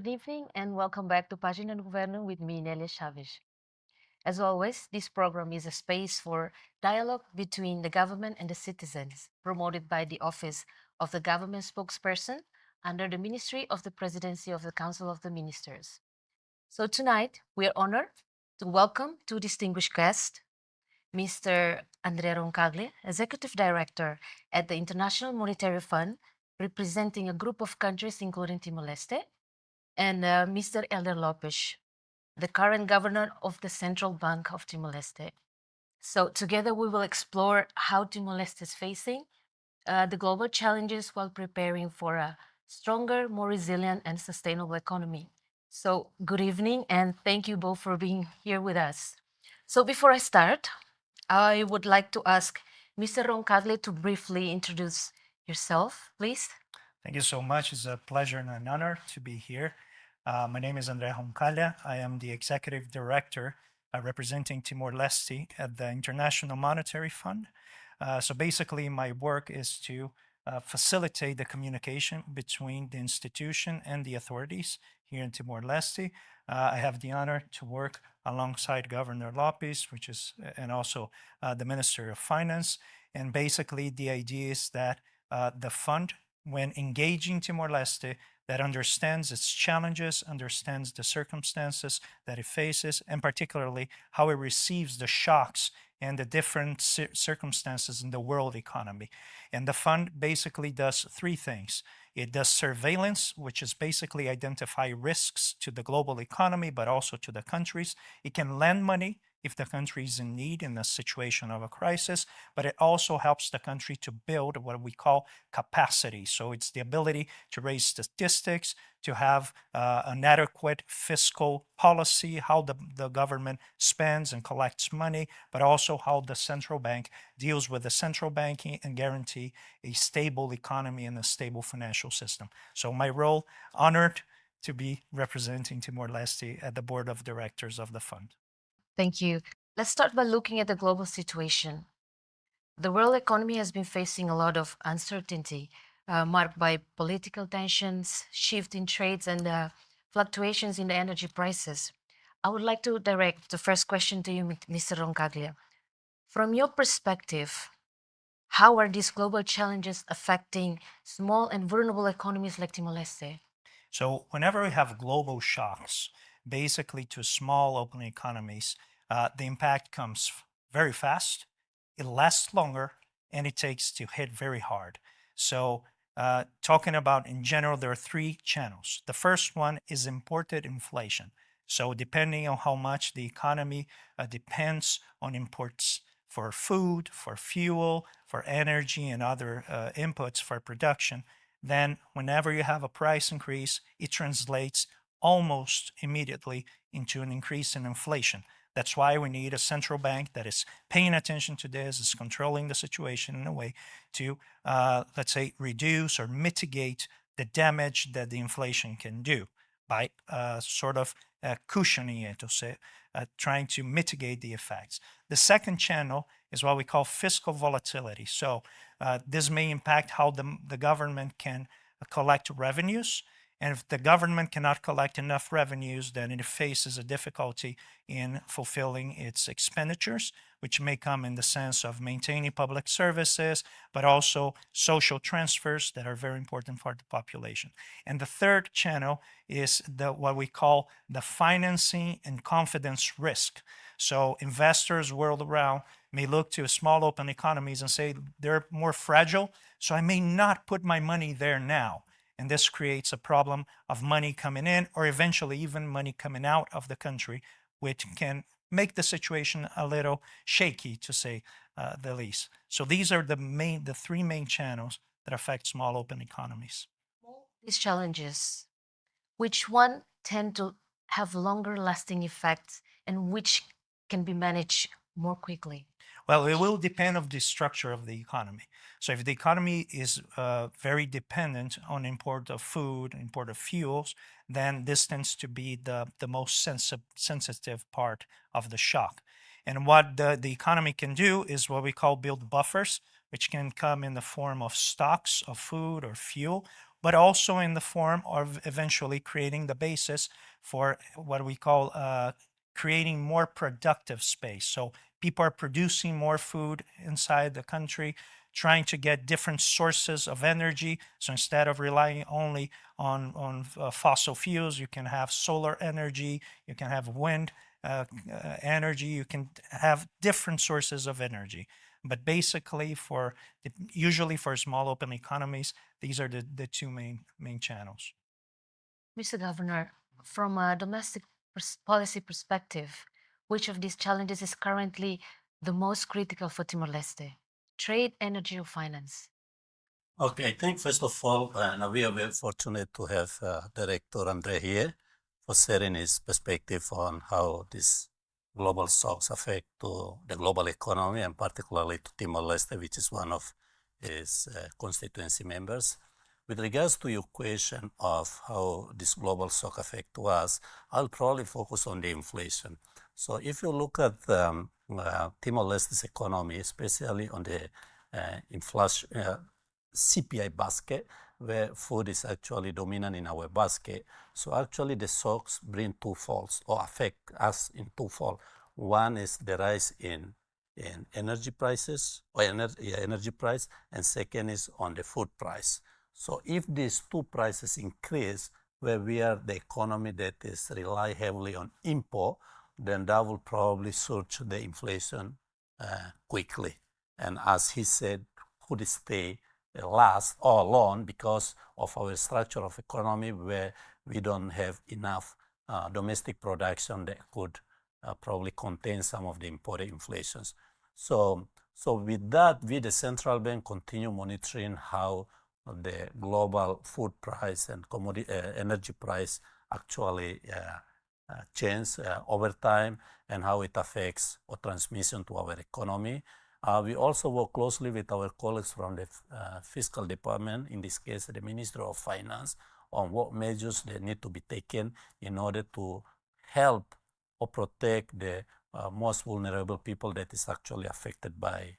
Good evening and welcome back to Página Governo with me, 𝐌𝐍𝐄𝐖𝐒𝐓𝐈𝐌𝐎_𝐑. As always, this program is a space for dialogue between the government and the citizens, promoted by the Office of the Government Spokesperson under the Ministry of the Presidency of the Council of the Ministers. So tonight, we are honored to welcome two distinguished guests, Mr. André Roncaglia, Executive Director at the International Monetary Fund, representing a group of countries including Timor-Leste, and Mr. Hélder Lopes, the current governor of the Central Bank of Timor-Leste. So together we will explore how Timor-Leste is facing the global challenges while preparing for a stronger, more resilient and sustainable economy. So good evening and thank you both for being here with us. So before I start, I would like to ask Mr. Roncaglia to briefly introduce yourself, please. Thank you so much. It's a pleasure and an honor to be here. My name is André Roncaglia. I am the Executive Director representing Timor-Leste at the International Monetary Fund. So basically, my work is to facilitate the communication between the institution and the authorities here in Timor-Leste. I have the honor to work alongside Governor Lopes, and also the Minister of Finance. And basically, the idea is that the fund, when engaging Timor-Leste, that understands its challenges, understands the circumstances that it faces, and particularly how it receives the shocks and the different circumstances in the world economy. And the fund basically does three things. It does surveillance, which is basically identify risks to the global economy, but also to the countries. It can lend money if the country is in need in a situation of a crisis, but it also helps the country to build what we call capacity. So it's the ability to raise statistics, to have an adequate fiscal policy, how the government spends and collects money, but also how the central bank deals with the central banking and guarantee a stable economy and a stable financial system. So my role, honored to be representing Timor-Leste at the board of directors of the fund. Thank you. Let's start by looking at the global situation. The world economy has been facing a lot of uncertainty, marked by political tensions, shift in trades, and fluctuations in the energy prices. I would like to direct the first question to you, Mr. Roncaglia. From your perspective, how are these global challenges affecting small and vulnerable economies like Timor-Leste? So whenever we have global shocks, basically to small open economies, the impact comes very fast, it lasts longer, and it takes to hit very hard. So talking about in general, there are three channels. The first one is imported inflation. So depending on how much the economy depends on imports for food, for fuel, for energy, and other inputs for production, then whenever you have a price increase, it translates almost immediately into an increase in inflation. That's why we need a central bank that is paying attention to this, is controlling the situation in a way to, let's say, reduce or mitigate the damage that the inflation can do by sort of cushioning it, to say, trying to mitigate the effects. The second channel is what we call fiscal volatility. So this may impact how the government can collect revenues. And if the government cannot collect enough revenues, then it faces a difficulty in fulfilling its expenditures, which may come in the sense of maintaining public services, but also social transfers that are very important for the population. And the third channel is what we call the financing and confidence risk. So investors world around may look to small open economies and say they're more fragile, so I may not put my money there now. And this creates a problem of money coming in or eventually even money coming out of the country, which can make the situation a little shaky, to say the least. So these are the three main channels that affect small open economies. These challenges, which one tend to have longer lasting effects and which can be managed more quickly? Well, it will depend on the structure of the economy. So if the economy is very dependent on import of food, import of fuels, then this tends to be the most sensitive part of the shock. And what the economy can do is what we call build buffers, which can come in the form of stocks of food or fuel, but also in the form of eventually creating the basis for what we call creating more productive space. So people are producing more food inside the country, trying to get different sources of energy. So instead of relying only on fossil fuels, you can have solar energy, you can have wind energy, you can have different sources of energy. But basically, usually for small open economies, these are the two main channels. Mr. Governor, from a domestic policy perspective, which of these challenges is currently the most critical for Timor-Leste? Trade, energy, or finance? Okay, I think first of all, we are very fortunate to have Director André here for sharing his perspective on how these global shocks affect to the global economy and particularly to Timor-Leste, which is one of his constituency members. With regards to your question of how this global shock affect to us, I'll probably focus on the inflation. So if you look at Timor-Leste's economy, especially on the inflation, CPI basket, where food is actually dominant in our basket. So actually the shocks bring twofolds or affect us in twofold. One is the rise in energy prices or energy price, and second is on the food price. So if these two prices increase, where we are the economy that is rely heavily on import, then that will probably surge the inflation quickly. And as he said, could stay last or long because of our structure of economy where we don't have enough domestic production that could probably contain some of the imported inflations. So with that, we, the central bank, continue monitoring how the global food price and commodity energy price actually change over time and how it affects or transmission to our economy. We also work closely with our colleagues from the fiscal department, in this case the Ministry of Finance, on what measures they need to be taken in order to help or protect the most vulnerable people that is actually affected by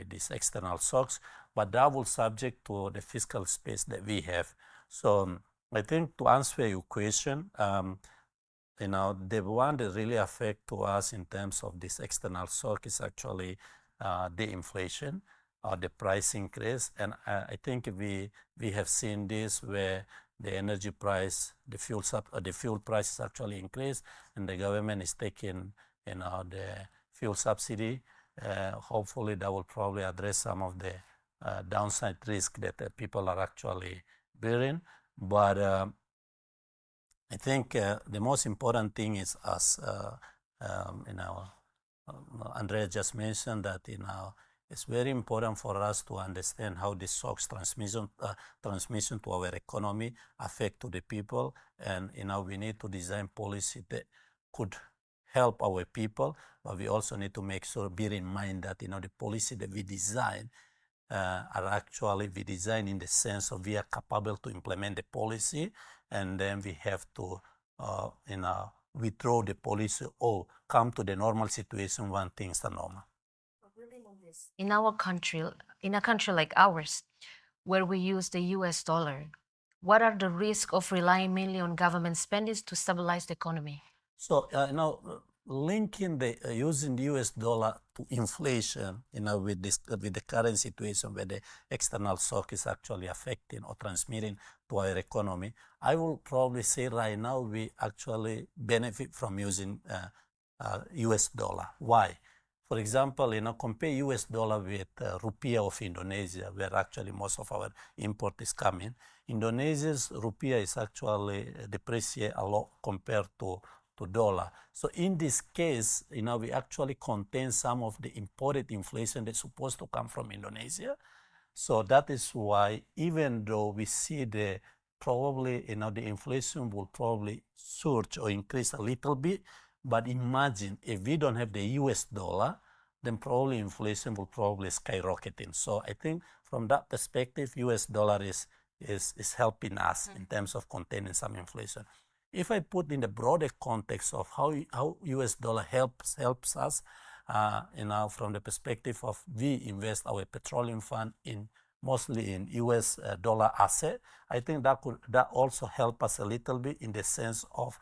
these external shocks. But that will subject to the fiscal space that we have. So I think to answer your question, the one that really affect to us in terms of this external shock is actually the inflation or the price increase. And I think we have seen this where the energy price, the fuel prices actually increase, and the government is taking the fuel subsidy. Hopefully that will probably address some of the downside risk that people are actually bearing. But I think the most important thing is, as Andrea just mentioned, that it's very important for us to understand how this shocks transmission to our economy affect to the people, and we need to design policy that could help our people, but we also need to make sure, bear in mind that the policy that we design are actually we design in the sense of we are capable to implement the policy, and then we have to withdraw the policy or come to the normal situation when things are normal. In our country, in a country like ours, where we use the US dollar, what are the risks of relying mainly on government spending to stabilize the economy? So, linking using the US dollar to inflation, with the current situation where the external shock is actually affecting or transmitting to our economy, I will probably say right now we actually benefit from using US dollar. Why? For example, compare US dollar with rupiah of Indonesia, where actually most of our import is coming. Indonesia's rupiah is actually depreciate a lot compared to dollar. So in this case, we actually contain some of the imported inflation that's supposed to come from Indonesia. So that is why, even though we see the inflation will probably surge or increase a little bit, but imagine if we don't have the US dollar, then probably inflation will probably skyrocketing. So I think from that perspective, US dollar is helping us in terms of containing some inflation. If I put in the broader context of how US dollar helps us, from the perspective of we invest our petroleum fund in mostly in US dollar asset. I think that also help us a little bit in the sense of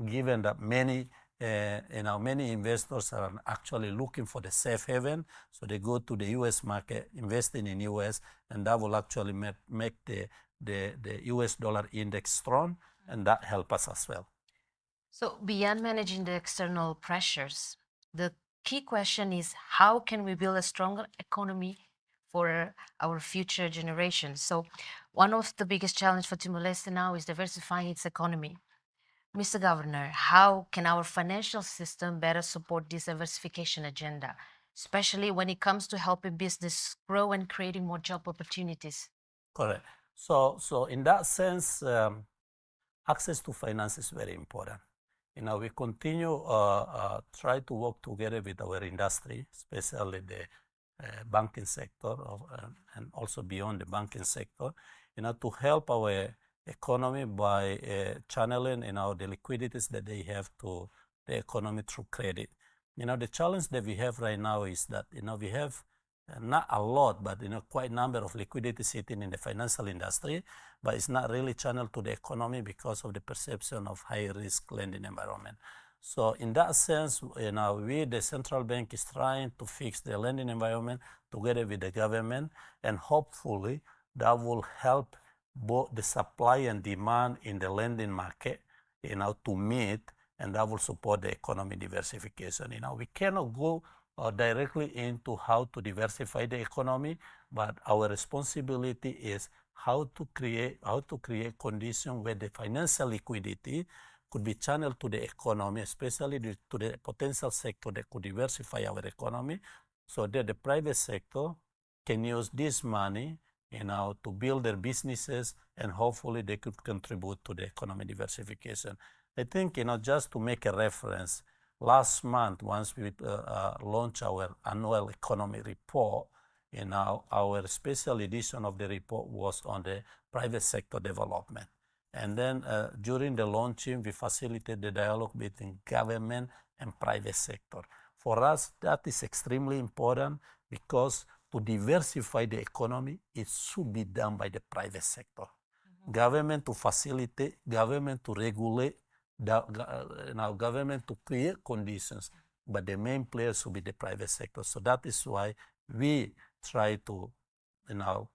given that many many investors are actually looking for the safe haven, so they go to the US market, investing in US, and that will actually make the US dollar index strong, and that help us as well. So beyond managing the external pressures, the key question is how can we build a stronger economy for our future generations? So one of the biggest challenges for Timor-Leste now is diversifying its economy. Mr. Governor, how can our financial system better support this diversification agenda, especially when it comes to helping business grow and creating more job opportunities? Correct. So in that sense, access to finance is very important. We continue try to work together with our industry, especially the banking sector and also beyond the banking sector, to help our economy by channeling, the liquidities that they have to the economy through credit. The challenge that we have right now is that, we have not a lot, but quite a number of liquidity sitting in the financial industry, but it's not really channeled to the economy because of the perception of high risk lending environment. So in that sense, we, the central bank, is trying to fix the lending environment together with the government, and hopefully that will help both the supply and demand in the lending market, to meet, and that will support the economy diversification. We cannot go directly into how to diversify the economy, but our responsibility is how to create conditions where the financial liquidity could be channeled to the economy, especially to the potential sector that could diversify our economy, so that the private sector can use this money, to build their businesses, and hopefully they could contribute to the economy diversification. I think, just to make a reference, last month, once we launched our annual economy report, our special edition of the report was on the private sector development. And then during the launching, we facilitated the dialogue between government and private sector. For us, that is extremely important because to diversify the economy, it should be done by the private sector. Government to facilitate, government to regulate, government to create conditions, but the main players should be the private sector. So that is why we try to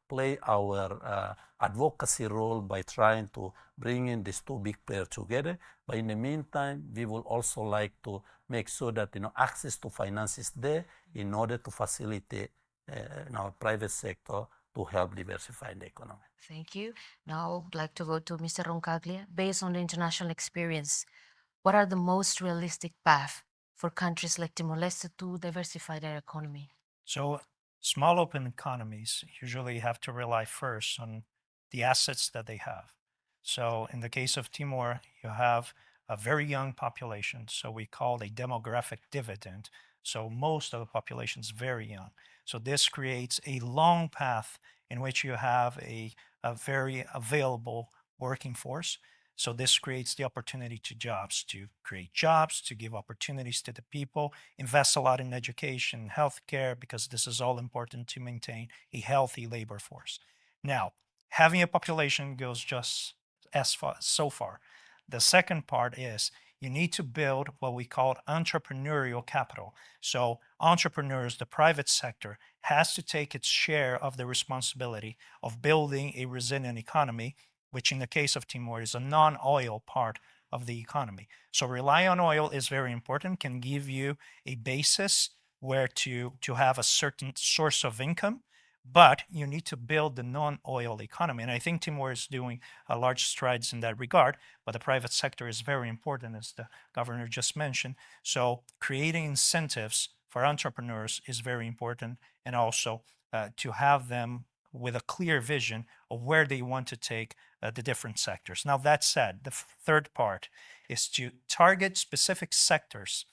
play our advocacy role by trying to bring in these two big players together. But in the meantime, we will also like to make sure that access to finance is there in order to facilitate our private sector to help diversify the economy. Thank you. Now I'd like to go to Mr. Roncaglia. Based on the international experience, what are the most realistic paths for countries like Timor-Leste to diversify their economy? So small open economies usually have to rely first on the assets that they have. So in the case of Timor, you have a very young population, so we call it a demographic dividend. So most of the population is very young. So this creates a long path in which you have a very available working force. So this creates the opportunity to create jobs, to give opportunities to the people, invest a lot in education, healthcare, because this is all important to maintain a healthy labor force. Now, having a population goes just so far. The second part is you need to build what we call entrepreneurial capital. So entrepreneurs, the private sector, has to take its share of the responsibility of building a resilient economy, which in the case of Timor is a non-oil part of the economy. So rely on oil is very important, can give you a basis where to have a certain source of income, but you need to build the non-oil economy. And I think Timor is doing large strides in that regard, but the private sector is very important, as the governor just mentioned. So creating incentives for entrepreneurs is very important, and also to have them with a clear vision of where they want to take the different sectors. Now, that said, the third part is to target specific sectors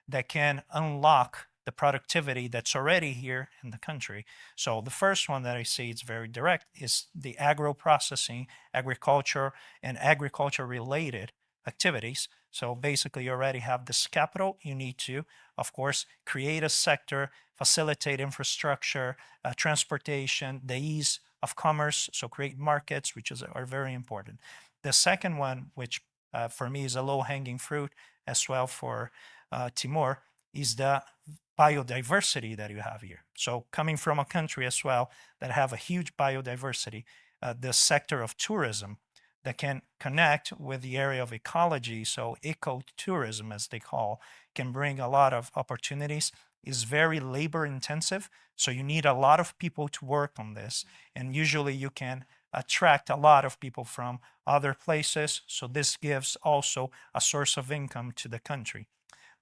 that can unlock the productivity that's already here in the country. So the first one that I see is very direct is the agro-processing, agriculture, and agriculture-related activities. So basically, you already have this capital. You need to, of course, create a sector facilitate infrastructure, transportation, the ease of commerce, so create markets, which are very important. The second one, which for me is a low-hanging fruit as well for Timor, is the biodiversity that you have here. So coming from a country as well that have a huge biodiversity, the sector of tourism that can connect with the area of ecology, so ecotourism as they call, can bring a lot of opportunities, is very labor intensive. So you need a lot of people to work on this. And usually you can attract a lot of people from other places. So this gives also a source of income to the country.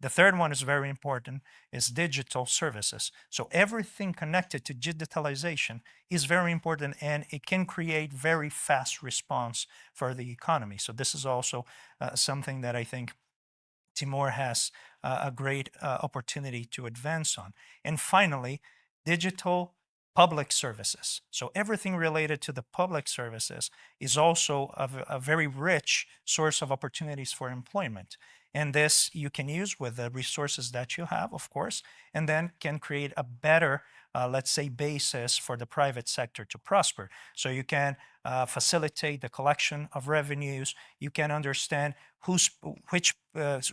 The third one is very important, is digital services. So everything connected to digitalization is very important, and it can create very fast response for the economy. So this is also something that I think Timor has a great opportunity to advance on. And finally, digital public services. So everything related to the public services is also a very rich source of opportunities for employment. And this you can use with the resources that you have, of course, and then can create a better, let's say, basis for the private sector to prosper. So you can facilitate the collection of revenues. You can understand which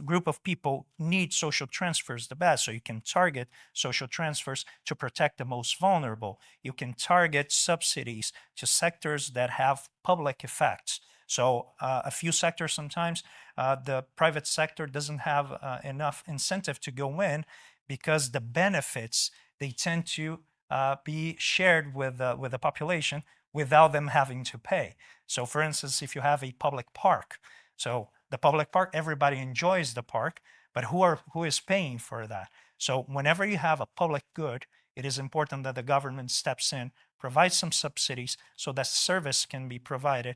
group of people need social transfers the best. So you can target social transfers to protect the most vulnerable. You can target subsidies to sectors that have public effects. So a few sectors sometimes the private sector doesn't have enough incentive to go in because the benefits, they tend to be shared with the population without them having to pay. So for instance, if you have a public park, so the public park, everybody enjoys the park, but who is paying for that? So whenever you have a public good, it is important that the government steps in, provides some subsidies so that service can be provided,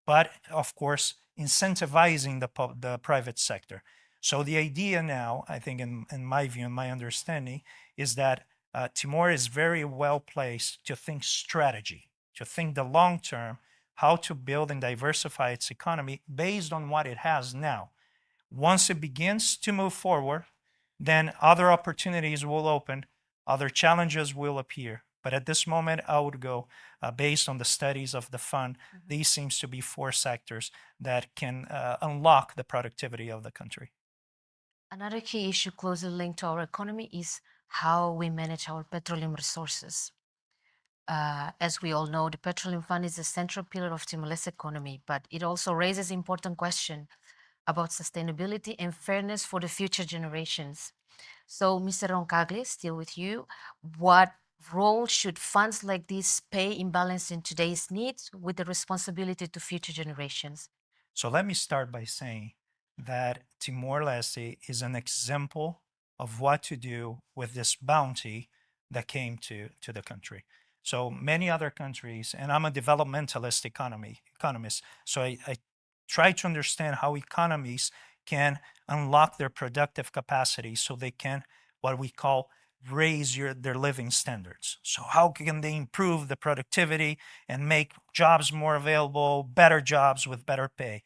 but of course, incentivizing the private sector. So the idea now, I think in my view, in my understanding, is that Timor is very well placed to think strategy, to think the long term, how to build and diversify its economy based on what it has now. Once it begins to move forward, then other opportunities will open, other challenges will appear. But at this moment, I would go based on the studies of the fund. These seems to be 4 sectors that can unlock the productivity of the country. Another key issue closely linked to our economy is how we manage our petroleum resources. As we all know, the petroleum fund is a central pillar of Timor-Leste economy, but it also raises important questions about sustainability and fairness for the future generations. So, Mr. Roncaglia, still with you, what role should funds like this play in balancing today's needs with the responsibility to future generations? So let me start by saying that Timor-Leste is an example of what to do with this bounty that came to the country. So many other countries, and I'm a developmentalist economist, so I try to understand how economies can unlock their productive capacity so they can, what we call, raise their living standards. So how can they improve the productivity and make jobs more available, better jobs with better pay?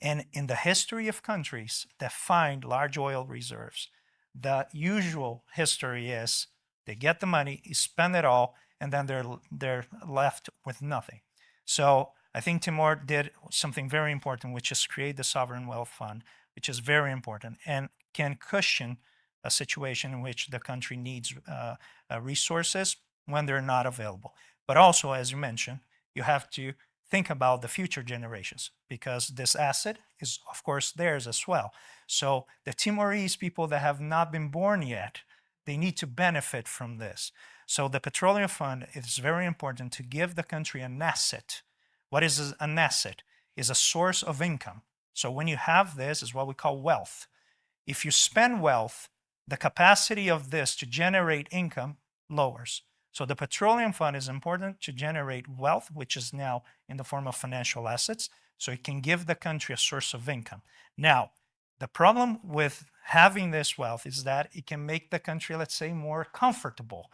And in the history of countries that find large oil reserves, the usual history is they get the money, you spend it all, and then they're left with nothing. So I think Timor did something very important, which is create the sovereign wealth fund, which is very important and can cushion a situation in which the country needs resources when they're not available. But also, as you mentioned, you have to think about the future generations because this asset is, of course, theirs as well. So the Timorese people that have not been born yet, they need to benefit from this. So the petroleum fund is very important to give the country an asset. What is an asset? Is a source of income. So when you have this, is what we call wealth. If you spend wealth, the capacity of this to generate income lowers. So the petroleum fund is important to generate wealth, which is now in the form of financial assets, so it can give the country a source of income. Now, the problem with having this wealth is that it can make the country, let's say, more comfortable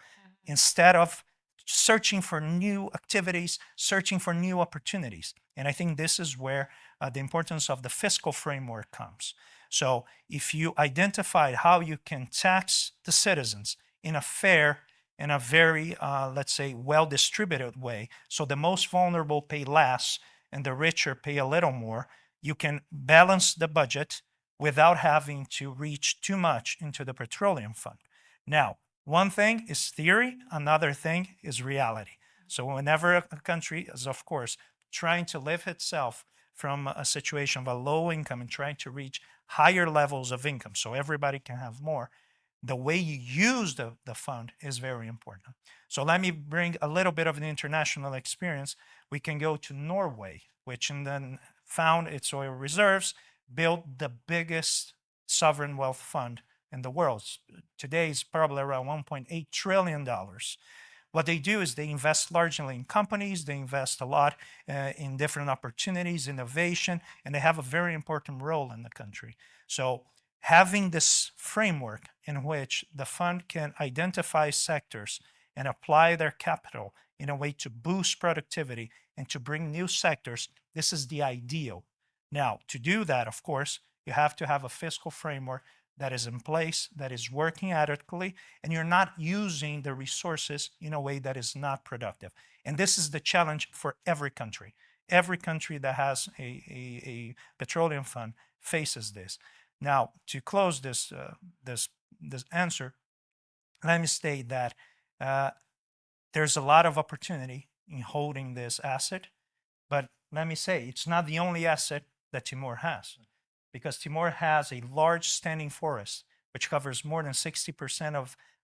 instead of searching for new activities, searching for new opportunities. And I think this is where the importance of the fiscal framework comes. So if you identify how you can tax the citizens in a fair and a very, let's say, well-distributed way. So the most vulnerable pay less and the richer pay a little more. You can balance the budget without having to reach too much into the petroleum fund. Now, one thing is theory, another thing is reality. So whenever a country is, of course, trying to live itself from a situation of a low income and trying to reach higher levels of income so everybody can have more, the way you use the fund is very important. So let me bring a little bit of an international experience. We can go to Norway, which then found its oil reserves, built the biggest sovereign wealth fund in the world. Today it's probably around $1.8 trillion. What they do is they invest largely in companies, they invest a lot in different opportunities, innovation, and they have a very important role in the country. So having this framework in which the fund can identify sectors and apply their capital in a way to boost productivity and to bring new sectors, this is the ideal. Now, to do that, of course, you have to have a fiscal framework that is in place, that is working adequately, and you're not using the resources in a way that is not productive. And this is the challenge for every country. Every country that has a petroleum fund faces this. Now, to close this answer, let me state that there's a lot of opportunity in holding this asset, but let me say, it's not the only asset that Timor has, because Timor has a large standing forest, which covers more than 60%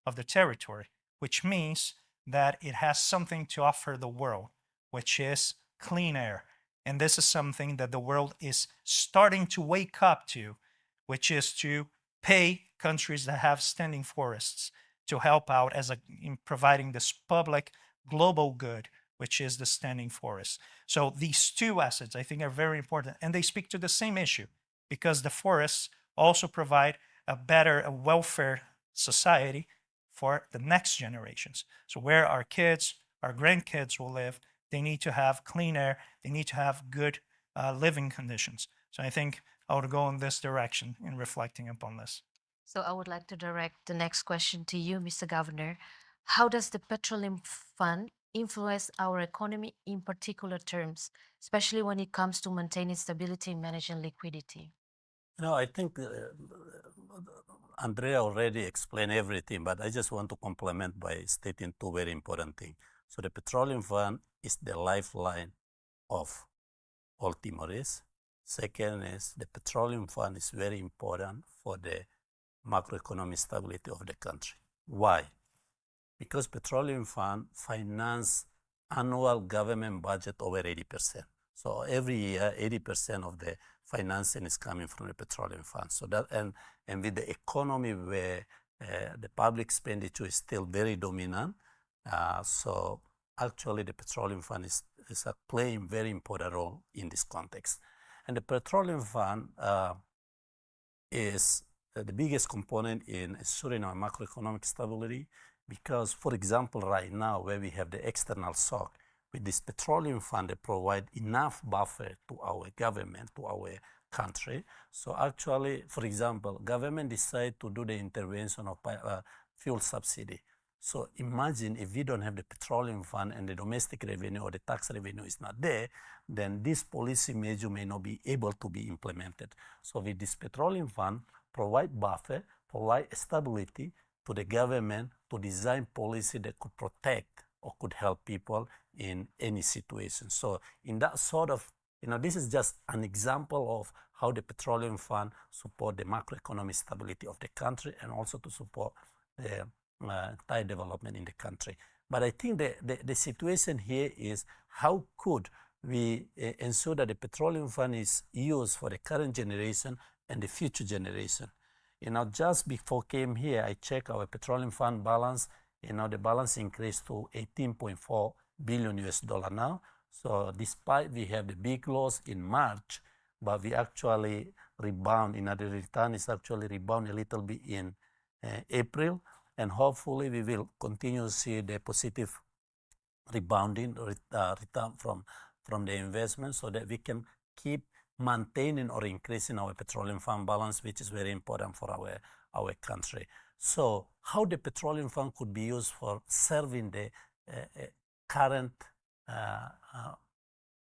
of the territory, which means that it has something to offer the world, which is clean air. And this is something that the world is starting to wake up to, which is to pay countries that have standing forests to help out in providing this public global good, which is the standing forest. So these two assets, I think, are very important, and they speak to the same issue, because the forests also provide a better welfare society for the next generations. So where our kids, our grandkids will live, they need to have clean air, they need to have good living conditions. So I think I would go in this direction in reflecting upon this. So I would like to direct the next question to you, Mr. Governor. How does the petroleum fund influence our economy in particular terms, especially when it comes to maintaining stability and managing liquidity? I think Andrea already explained everything, but I just want to complement by stating two very important things. So the petroleum fund is the lifeline of all Timorese. Second is the petroleum fund is very important for the macroeconomic stability of the country. Why? Because petroleum fund finance annual government budget over 80%. So every year, 80% of the financing is coming from the petroleum fund. So that and with the economy where the public expenditure is still very dominant, so actually the petroleum fund is playing very important role in this context. And the petroleum fund is the biggest component in ensuring our macroeconomic stability, because, for example, right now where we have the external shock, with this petroleum fund, they provide enough buffer to our government, to our country. So actually, for example, government decide to do the intervention of fuel subsidy. So imagine if we don't have the petroleum fund and the domestic revenue or the tax revenue is not there, then this policy measure may not be able to be implemented. So with this petroleum fund, provide buffer, provide stability to the government to design policy that could protect or could help people in any situation. So in that sort of, this is just an example of how the petroleum fund support the macroeconomic stability of the country and also to support the entire development in the country. But I think the situation here is how could we ensure that the petroleum fund is used for the current generation and the future generation. Just before I came here, I checked our petroleum fund balance. The balance increased to $18.4 billion now. So despite we have the big loss in March, but we actually rebound. The return is actually rebound a little bit in April, and hopefully we will continue to see the positive rebounding return from the investment, so that we can keep maintaining or increasing our petroleum fund balance, which is very important for our country. So how the petroleum fund could be used for serving the current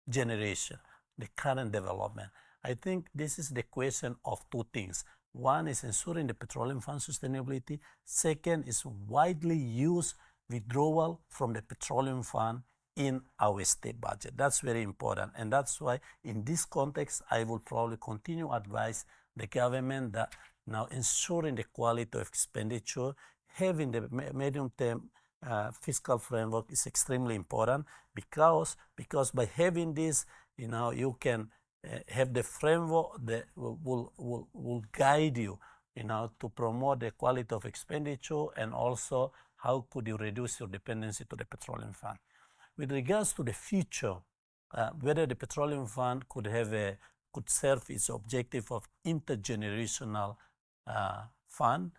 generation, the current development. I think this is the question of two things. One is ensuring the petroleum fund sustainability. Second is widely used withdrawal from the petroleum fund in our state budget. That's very important. And that's why in this context, I will probably continue to advise the government that now ensuring the quality of expenditure, having the medium-term fiscal framework is extremely important because by having this, you can have the framework that will guide you, to promote the quality of expenditure and also how could you reduce your dependency to the petroleum fund. With regards to the future, whether the petroleum fund could serve its objective of intergenerational fund,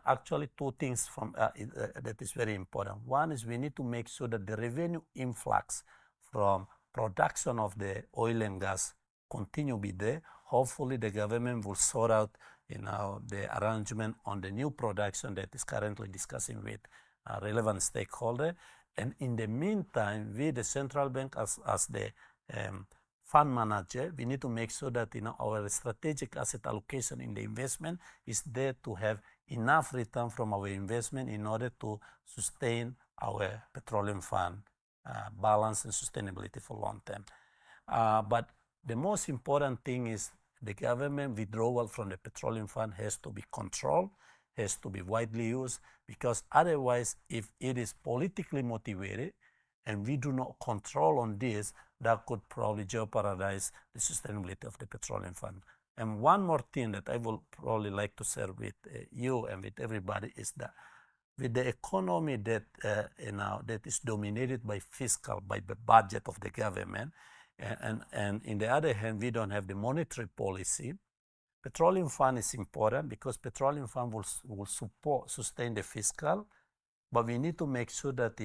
actually two things that is very important. One is we need to make sure that the revenue influx from production of the oil and gas continue to be there. Hopefully the government will sort out the arrangement on the new production that is currently discussing with relevant stakeholders. And in the meantime, we, the central bank, as the fund manager, we need to make sure that our strategic asset allocation in the investment is there to have enough return from our investment in order to sustain our petroleum fund balance and sustainability for long term. But the most important thing is the government withdrawal from the petroleum fund has to be controlled, has to be widely used, because otherwise, if it is politically motivated and we do not control on this, that could probably jeopardize the sustainability of the petroleum fund. And one more thing that I will probably like to share with you and with everybody is that with the economy that that is dominated by the budget of the government, and in the other hand, we don't have the monetary policy. Petroleum fund is important because petroleum fund will sustain the fiscal, but we need to make sure that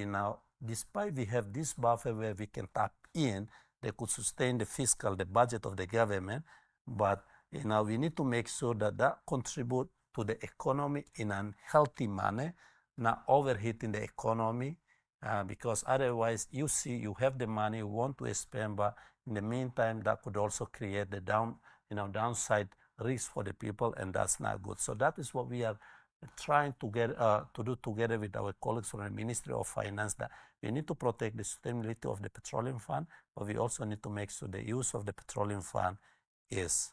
despite we have this buffer where we can tap in, they could sustain the fiscal, the budget of the government, but we need to make sure that contribute to the economy in a healthy manner, not overheating the economy, because otherwise you have the money, you want to spend, but in the meantime that could also create the downside risk for the people, and that's not good. So that is what we are trying to get to do together with our colleagues from the Ministry of Finance, that we need to protect the sustainability of the petroleum fund, but we also need to make sure the use of the petroleum fund is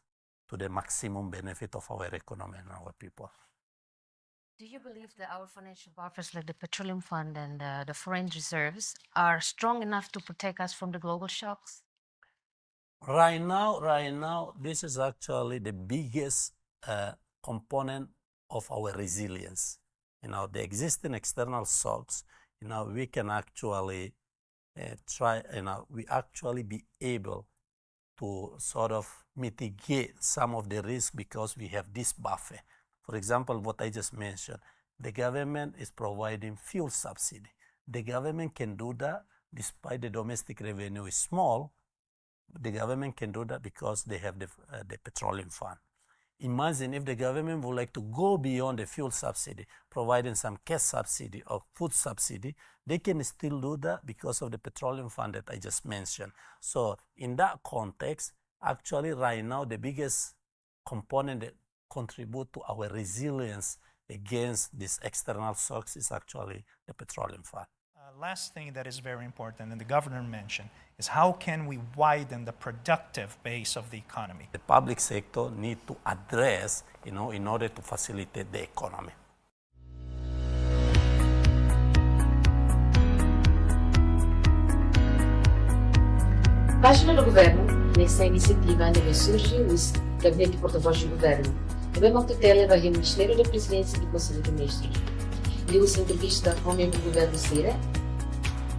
to the maximum benefit of our economy and our people. Do you believe that our financial buffers like the petroleum fund and the foreign reserves are strong enough to protect us from the global shocks? Right now, this is actually the biggest component of our resilience. The existing external shocks, we can actually we actually be able to sort of mitigate some of the risk because we have this buffer. For example, what I just mentioned, the government is providing fuel subsidy. The government can do that despite the domestic revenue is small. The government can do that because they have the petroleum fund. Imagine if the government would like to go beyond the fuel subsidy, providing some cash subsidy or food subsidy, they can still do that because of the petroleum fund that I just mentioned. So in that context, actually right now, the biggest component that contribute to our resilience against these external shocks is actually the petroleum fund. Last thing that is very important, and the governor mentioned, is how can we widen the productive base of the economy? The public sector need to address, in order to facilitate the economy. Página do Governo, nessa iniciativa onde surge o Gabinete de Porta-Voz do Governo, também uma tutela vai ao Ministério da Presidência do Conselho de Ministros. Deu-se entrevista com o membro do Governo Sira.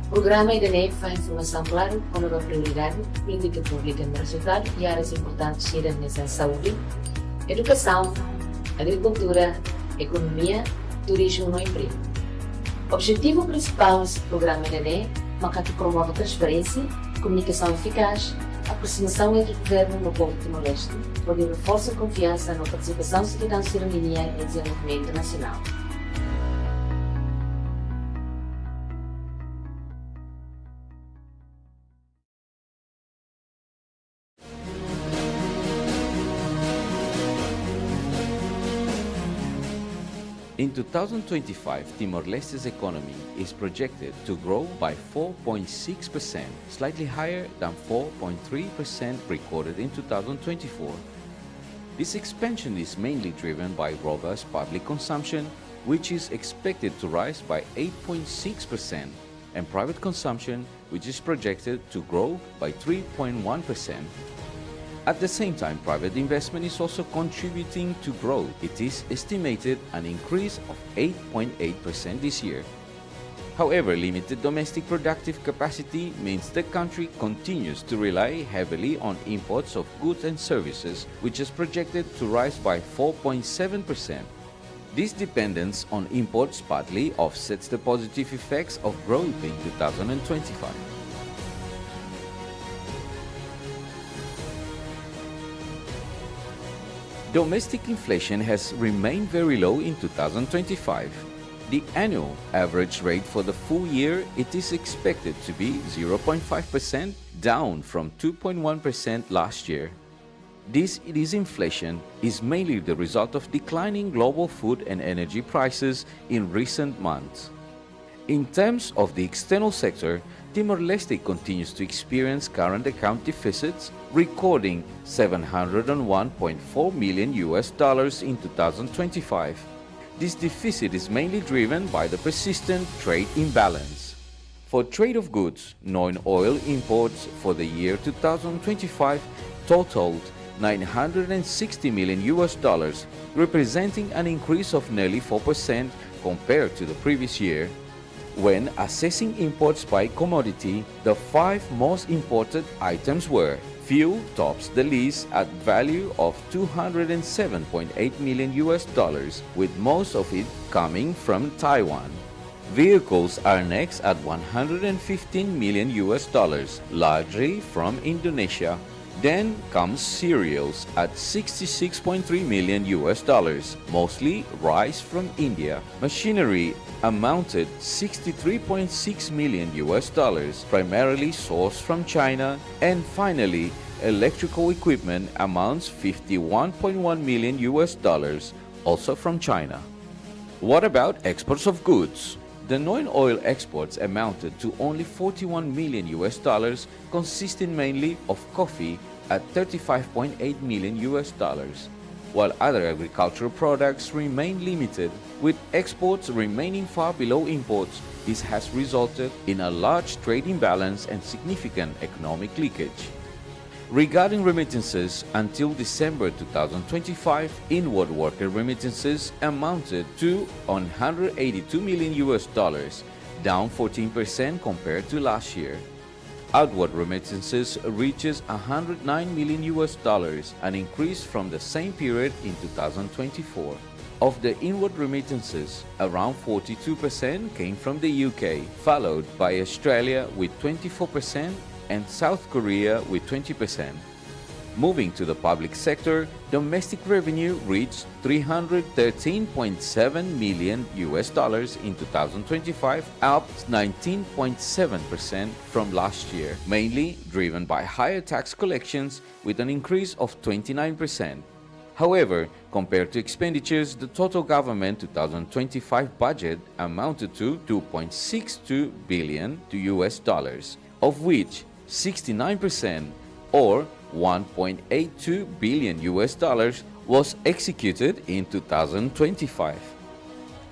Programa ainda nem faz informação clara com a nova prioridade, política pública no resultado e áreas importantes sira nessa saúde, educação, agricultura, economia, turismo e emprego. O objetivo principal desse programa ainda é que promove transparência, comunicação eficaz, aproximação entre o Governo e o povo de Timor-Leste, onde reforça a confiança na participação cidadã cidadania e desenvolvimento internacional. In 2025, Timor-Leste's economy is projected to grow by 4.6%, slightly higher than 4.3% recorded in 2024. This expansion is mainly driven by robust public consumption, which is expected to rise by 8.6%, and private consumption, which is projected to grow by 3.1%. At the same time, private investment is also contributing to growth. It is estimated an increase of 8.8% this year. However, limited domestic productive capacity means the country continues to rely heavily on imports of goods and services, which is projected to rise by 4.7%. This dependence on imports partly offsets the positive effects of growth in 2025. Domestic inflation has remained very low in 2025. The annual average rate for the full year it is expected to be 0.5%, down from 2.1% last year. This inflation is mainly the result of declining global food and energy prices in recent months. In terms of the external sector, Timor-Leste continues to experience current account deficits, recording $701.4 million in 2025. This deficit is mainly driven by the persistent trade imbalance. For trade of goods, non-oil imports for the year 2025 totaled $960 million, representing an increase of nearly 4% compared to the previous year. When assessing imports by commodity, the 5 most imported items were: fuel tops the list at value of $207.8 million, with most of it coming from Taiwan. Vehicles are next at $115 million, largely from Indonesia. Then comes cereals at $66.3 million, mostly rice from India. Machinery amounted $63.6 million, primarily sourced from China. And finally, electrical equipment amounts $51.1 million, also from China. What about exports of goods? The non-oil exports amounted to only $41 million, consisting mainly of coffee at $35.8 million, while other agricultural products remain limited, with exports remaining far below imports. This has resulted in a large trade imbalance and significant economic leakage. Regarding remittances, until December 2025, inward worker remittances amounted to $182 million, down 14% compared to last year. Outward remittances reaches $109 million, an increase from the same period in 2024. Of the inward remittances, around 42% came from the UK, followed by Australia with 24% and South Korea with 20%. Moving to the public sector, domestic revenue reached $313.7 million in 2025, up 19.7% from last year, mainly driven by higher tax collections with an increase of 29%. However, compared to expenditures, the total government 2025 budget amounted to $2.62 billion, of which 69% or $1.82 billion was executed in 2025.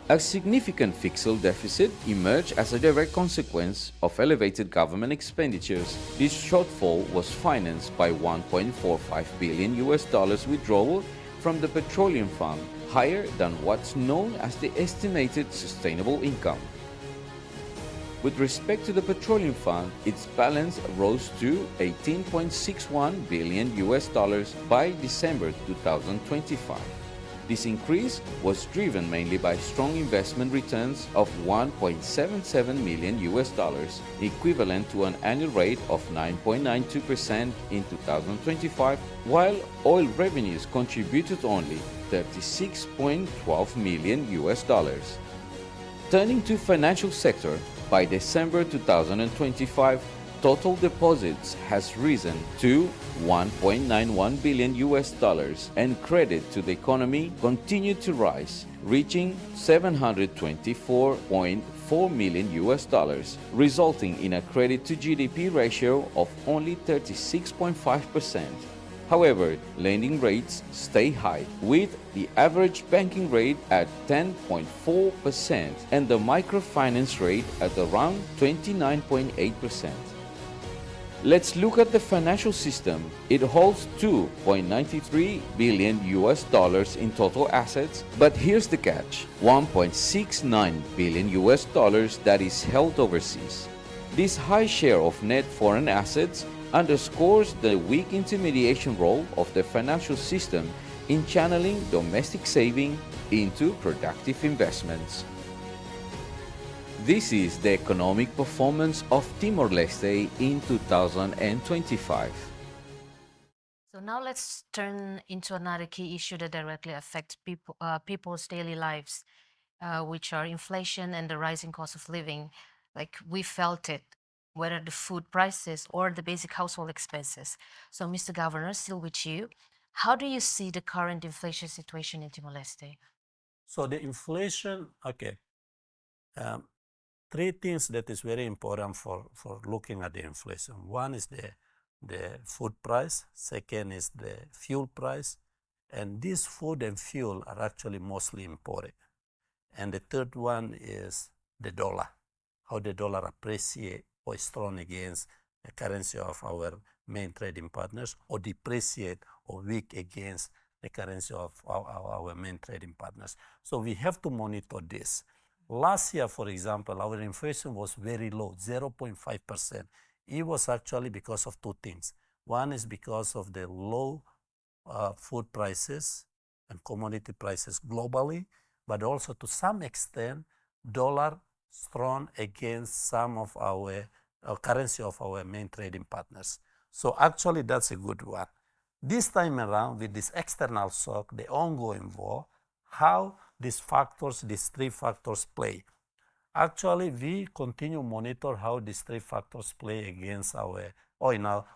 A significant fiscal deficit emerged as a direct consequence of elevated government expenditures. This shortfall was financed by $1.45 billion withdrawal from the Petroleum Fund, higher than what's known as the estimated sustainable income. With respect to the Petroleum Fund, its balance rose to $18.61 billion by December 2025. This increase was driven mainly by strong investment returns of 1.77 million US dollars, equivalent to an annual rate of 9.92% in 2025, while oil revenues contributed only 36.12 million US dollars. Turning to financial sector, by December 2025, total deposits has risen to 1.91 billion US dollars, and credit to the economy continued to rise, reaching 724.4 million US dollars, resulting in a credit to GDP ratio of only 36.5%. However, lending rates stay high, with the average banking rate at 10.4% and the microfinance rate at around 29.8%. Let's look at the financial system. It holds 2.93 billion US dollars in total assets, but here's the catch: 1.69 billion US dollars that is held overseas. This high share of net foreign assets underscores the weak intermediation role of the financial system in channeling domestic saving into productive investments. This is the economic performance of Timor-Leste in 2025. So now let's turn into another key issue that directly affects people's daily lives, which are inflation and the rising cost of living. Like we felt it, whether the food prices or the basic household expenses. So Mr. Governor, still with you, how do you see the current inflation situation in Timor-Leste? So the inflation, okay. Three things that is very important for looking at the inflation. One is the food price, second is the fuel price, and these food and fuel are actually mostly imported. And the third one is the dollar, how the dollar appreciate or is strong against the currency of our main trading partners, or depreciate or weak against the currency of our main trading partners. So we have to monitor this. Last year, for example, our inflation was very low, 0.5%. It was actually because of two things. One is because of the low food prices and commodity prices globally, but also to some extent, dollar strong against some of our currency of our main trading partners. So actually, that's a good one. This time around, with this external shock, the ongoing war, how these three factors play. Actually, we continue to monitor how these three factors play against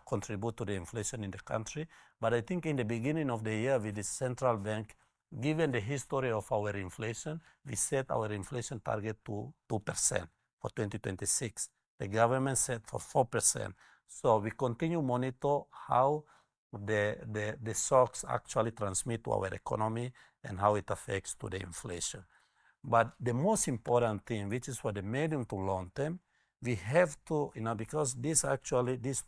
contribute to the inflation in the country. But I think in the beginning of the year with the central bank, given the history of our inflation, we set our inflation target to 2% for 2026. The government set for 4%. So we continue to monitor how the shocks actually transmit to our economy and how it affects to the inflation. But the most important thing, which is for the medium to long term, we have to, because these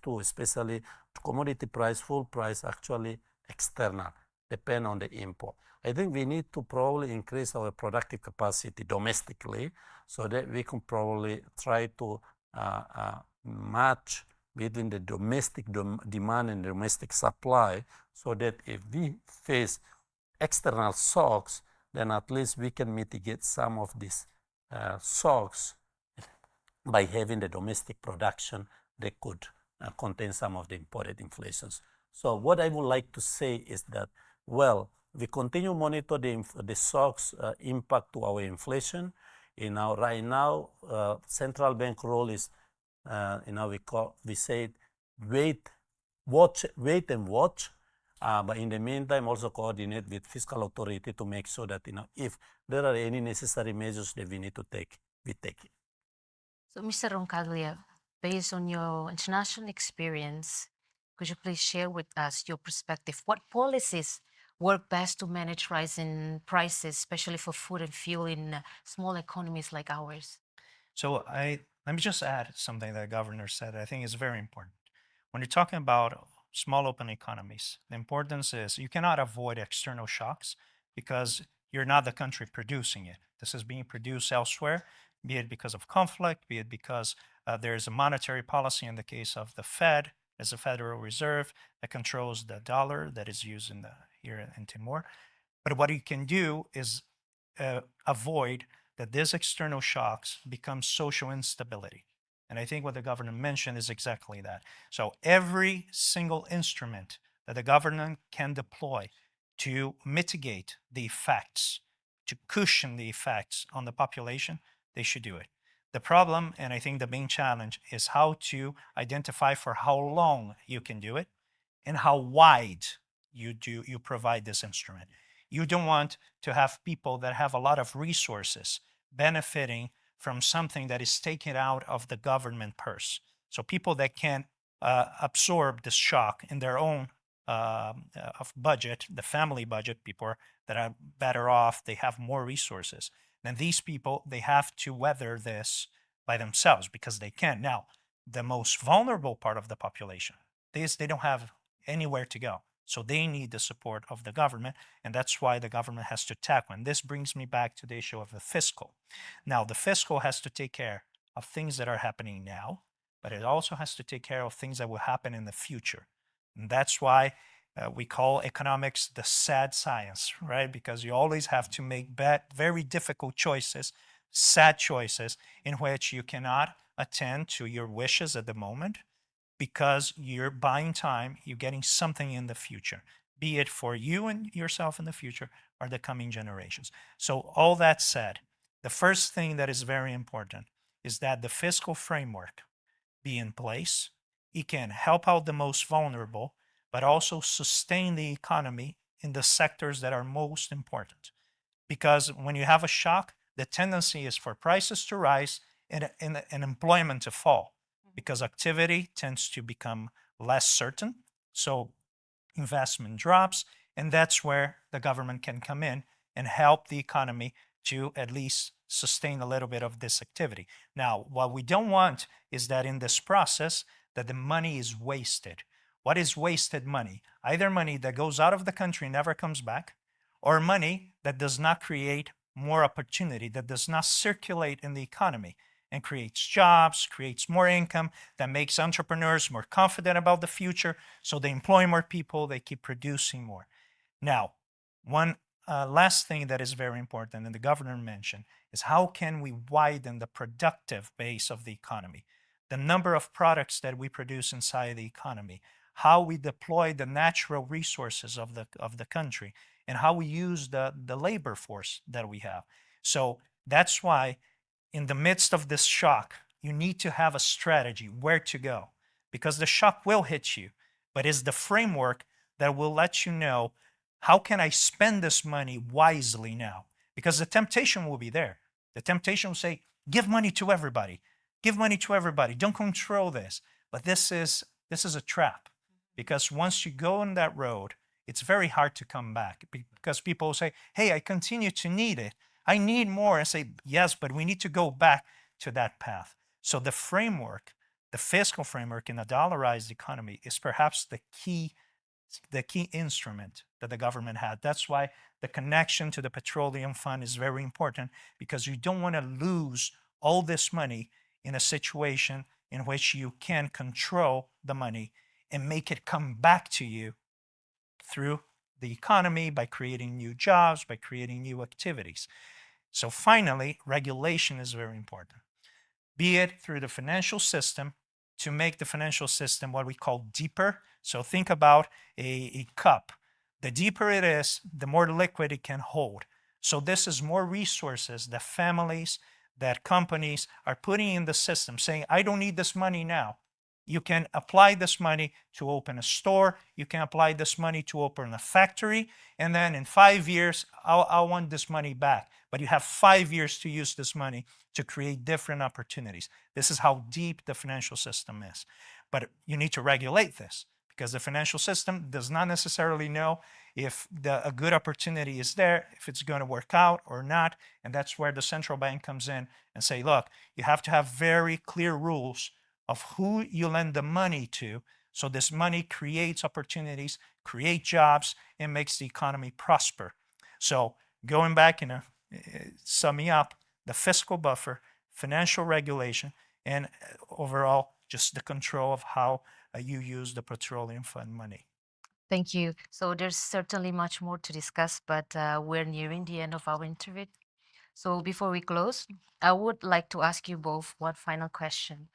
two, especially commodity price, fuel price, actually external, depend on the import. I think we need to probably increase our productive capacity domestically so that we can probably try to match between the domestic demand and domestic supply, so that if we face external shocks, then at least we can mitigate some of these shocks by having the domestic production that could contain some of the imported inflations. So what I would like to say is that, well, we continue to monitor the shocks impact to our inflation. Right now, central bank role is, we say wait and watch. But in the meantime, also coordinate with fiscal authority to make sure that if there are any necessary measures that we need to take, we take it. So, Mr. Roncaglia, based on your international experience, could you please share with us your perspective? What policies work best to manage rising prices, especially for food and fuel in small economies like ours? So let me just add something that the governor said I think is very important. When you're talking about small open economies, the importance is you cannot avoid external shocks because you're not the country producing it. This is being produced elsewhere, be it because of conflict, be it because there is a monetary policy in the case of the Fed as a Federal Reserve that controls the dollar that is used here in Timor. But what you can do is avoid that these external shocks become social instability. And I think what the governor mentioned is exactly that. So every single instrument that the government can deploy to mitigate the effects, to cushion the effects on the population, they should do it. The problem, and I think the main challenge, is how to identify for how long you can do it and how wide you provide this instrument. You don't want to have people that have a lot of resources benefiting from something that is taken out of the government purse. So people that can absorb this shock in their own of budget, the family budget, people that are better off, they have more resources. Then these people, they have to weather this by themselves because they can. Now, the most vulnerable part of the population, they don't have anywhere to go. So they need the support of the government, and that's why the government has to tackle. And this brings me back to the issue of the fiscal. Now, the fiscal has to take care of things that are happening now, but it also has to take care of things that will happen in the future. And that's why we call economics the sad science, right? Because you always have to make very difficult choices, sad choices, in which you cannot attend to your wishes at the moment, because you're buying time, you're getting something in the future, be it for you and yourself in the future or the coming generations. So all that said, the first thing that is very important is that the fiscal framework be in place. It can help out the most vulnerable, but also sustain the economy in the sectors that are most important. Because when you have a shock, the tendency is for prices to rise and employment to fall, because activity tends to become less certain. So investment drops, and that's where the government can come in and help the economy to at least sustain a little bit of this activity. Now, what we don't want is that in this process that the money is wasted. What is wasted money? Either money that goes out of the country and never comes back, or money that does not create more opportunity, that does not circulate in the economy and creates jobs, creates more income, that makes entrepreneurs more confident about the future, so they employ more people, they keep producing more. Now, one last thing that is very important, and the governor mentioned, is how can we widen the productive base of the economy? The number of products that we produce inside the economy, how we deploy the natural resources of the country, and how we use the labor force that we have. So that's why in the midst of this shock, you need to have a strategy where to go, because the shock will hit you, but it's the framework that will let you know, how can I spend this money wisely now? Because the temptation will be there. The temptation will say, give money to everybody. Give money to everybody. Don't control this. But this is a trap, because once you go on that road, it's very hard to come back, because people say, hey, I continue to need it. I need more. And say, yes, but we need to go back to that path. So the framework, the fiscal framework in a dollarized economy is perhaps the key instrument that the government had. That's why the connection to the petroleum fund is very important, because you don't want to lose all this money in a situation in which you can control the money and make it come back to you through the economy, by creating new jobs, by creating new activities. So finally, regulation is very important, be it through the financial system, to make the financial system what we call deeper. So think about a cup. The deeper it is, the more liquid it can hold. So this is more resources that families, that companies are putting in the system, saying, I don't need this money now. You can apply this money to open a store. You can apply this money to open a factory. And then in 5 years, I want this money back. But you have 5 years to use this money to create different opportunities. This is how deep the financial system is. But you need to regulate this, because the financial system does not necessarily know if a good opportunity is there, if it's going to work out or not. And that's where the central bank comes in and say, look, you have to have very clear rules of who you lend the money to, so this money creates opportunities, creates jobs, and makes the economy prosper. So going back and summing up, the fiscal buffer, financial regulation, and overall just the control of how you use the petroleum fund money. Thank you. So there's certainly much more to discuss, but we're nearing the end of our interview. So before we close, I would like to ask you both one final question.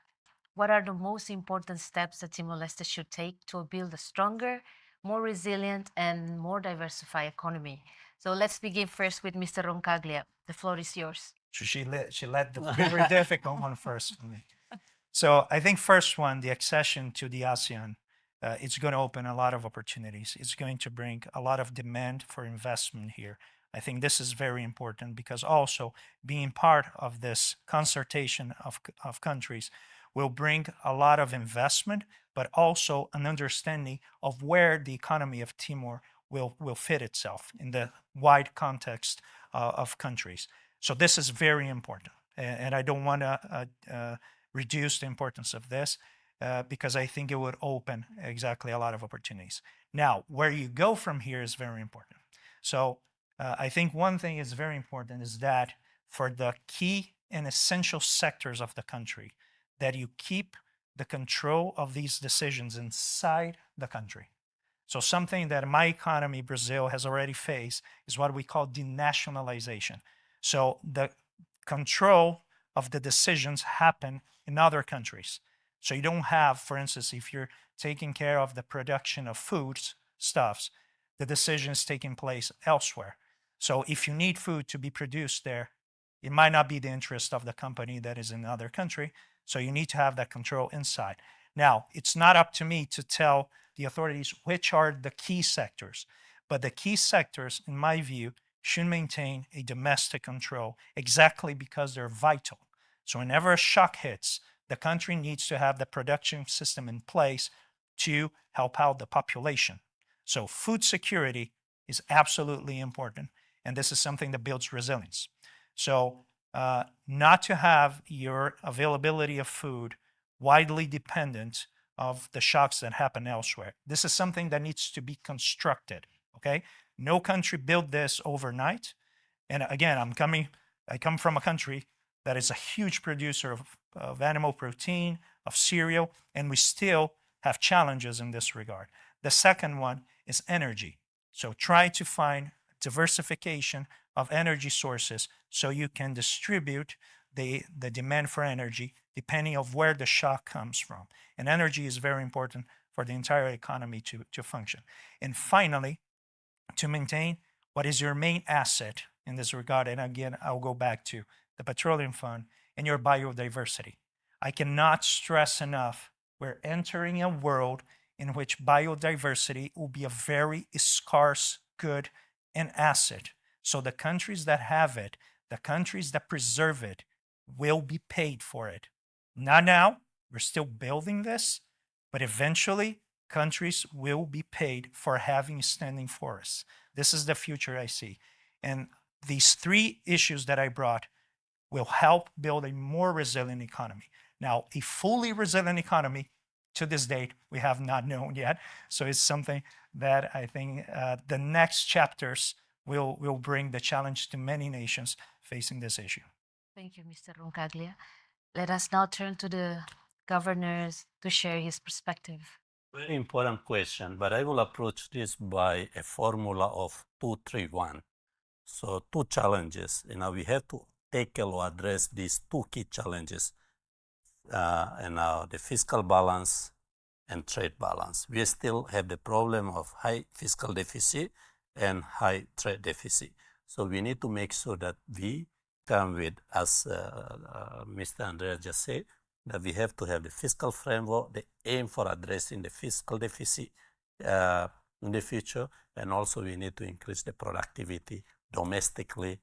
What are the most important steps that Timor-Leste should take to build a stronger, more resilient, and more diversified economy? So let's begin first with Mr. Roncaglia. The floor is yours. So she led the very difficult one first for me. So I think first one, the accession to the ASEAN, it's going to open a lot of opportunities. It's going to bring a lot of demand for investment here. I think this is very important because also being part of this concertation of countries will bring a lot of investment, but also an understanding of where the economy of Timor will fit itself in the wide context of countries. So this is very important. And I don't want to reduce the importance of this because I think it would open exactly a lot of opportunities. Now, where you go from here is very important. So I think one thing is very important is that for the key and essential sectors of the country, that you keep the control of these decisions inside the country. So something that my economy, Brazil, has already faced is what we call denationalization. So the control of the decisions happen in other countries. So you don't have, for instance, if you're taking care of the production of foods, stuffs, the decision is taking place elsewhere. So if you need food to be produced there, it might not be the interest of the company that is in another country. So you need to have that control inside. Now, it's not up to me to tell the authorities which are the key sectors, but the key sectors, in my view, should maintain a domestic control exactly because they're vital. So whenever a shock hits, the country needs to have the production system in place to help out the population. So food security is absolutely important, and this is something that builds resilience. So not to have your availability of food widely dependent of the shocks that happen elsewhere. This is something that needs to be constructed, okay? No country built this overnight. And again, I come from a country that is a huge producer of animal protein, of cereal, and we still have challenges in this regard. The second one is energy. So try to find diversification of energy sources so you can distribute the demand for energy depending on where the shock comes from. And energy is very important for the entire economy to function. And finally, to maintain what is your main asset in this regard, and again, I'll go back to the petroleum fund and your biodiversity. I cannot stress enough, we're entering a world in which biodiversity will be a very scarce good and asset. So the countries that have it, the countries that preserve it, will be paid for it. Not now, we're still building this, but eventually countries will be paid for having standing forests. This is the future I see. And these three issues that I brought will help build a more resilient economy. Now, a fully resilient economy, to this date, we have not known yet. So it's something that I think the next chapters will bring the challenge to many nations facing this issue. Thank you, Mr. Roncaglia. Let us now turn to the governors to share his perspective. Very important question, but I will approach this by a formula of 2-3-1. So two challenges. We have to tackle or address these two key challenges, the fiscal balance and trade balance. We still have the problem of high fiscal deficit and high trade deficit. So we need to make sure that we come with, as Mr. Andrea just said, that we have to have the fiscal framework, the aim for addressing the fiscal deficit in the future, and also we need to increase the productivity domestically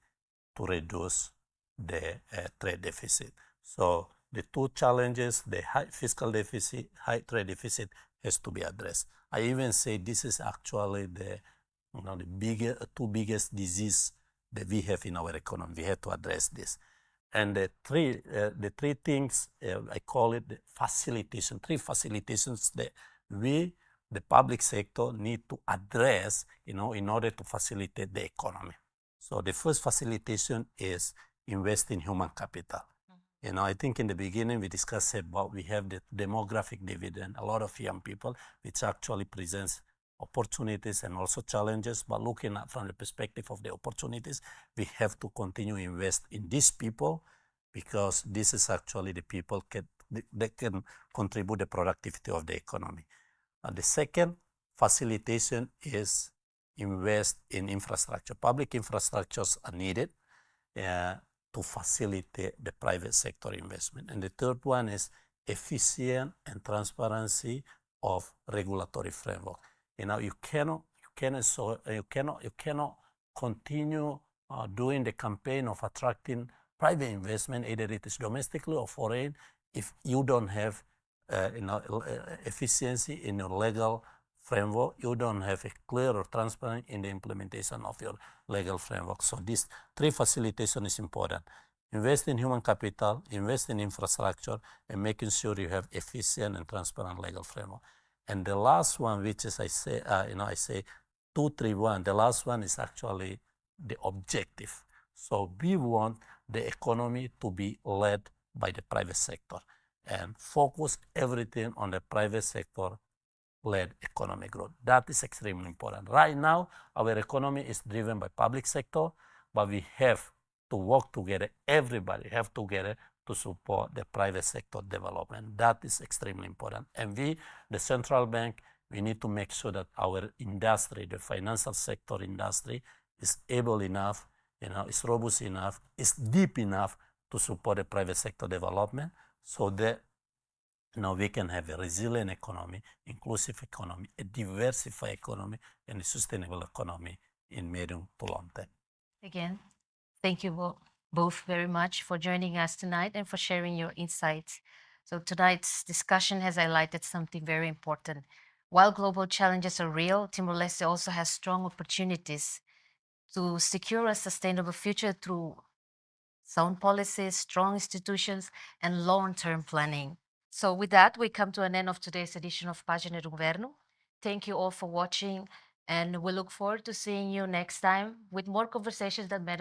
to reduce the trade deficit. So the two challenges, the high fiscal deficit, high trade deficit, has to be addressed. I even say this is actually the two biggest disease that we have in our economy. We have to address this. And the three things, I call it the facilitation, three facilitations that we, the public sector, need to address, in order to facilitate the economy. So the first facilitation is invest in human capital. I think in the beginning we discussed about we have the demographic dividend, a lot of young people, which actually presents opportunities and also challenges, but looking at from the perspective of the opportunities, we have to continue to invest in these people, because this is actually the people that can contribute the productivity of the economy. The second facilitation is invest in infrastructure. Public infrastructures are needed to facilitate the private sector investment. And the third one is efficient and transparency of regulatory framework. You cannot continue doing the campaign of attracting private investment, either it is domestically or foreign, if you don't have efficiency in your legal framework, you don't have a clear or transparent in the implementation of your legal framework. So these three facilitation is important. Invest in human capital, invest in infrastructure, and making sure you have efficient and transparent legal framework. And the last one, which is I say 2, 3, 1. The last one is actually the objective. So we want the economy to be led by the private sector and focus everything on the private sector-led economic growth. That is extremely important. Right now, our economy is driven by public sector, but we have to work together. Everybody have together to support the private sector development. That is extremely important. And we, the central bank, we need to make sure that our industry, the financial sector industry, is able enough, is robust enough, is deep enough to support the private sector development, so that we can have a resilient economy, inclusive economy, a diversified economy, and a sustainable economy in medium to long term. Again, thank you both very much for joining us tonight and for sharing your insights. So tonight's discussion has highlighted something very important. While global challenges are real, Timor-Leste also has strong opportunities to secure a sustainable future through sound policies, strong institutions, and long-term planning. So with that, we come to an end of today's edition of Página do Governo. Thank you all for watching, and we look forward to seeing you next time with more conversations that matter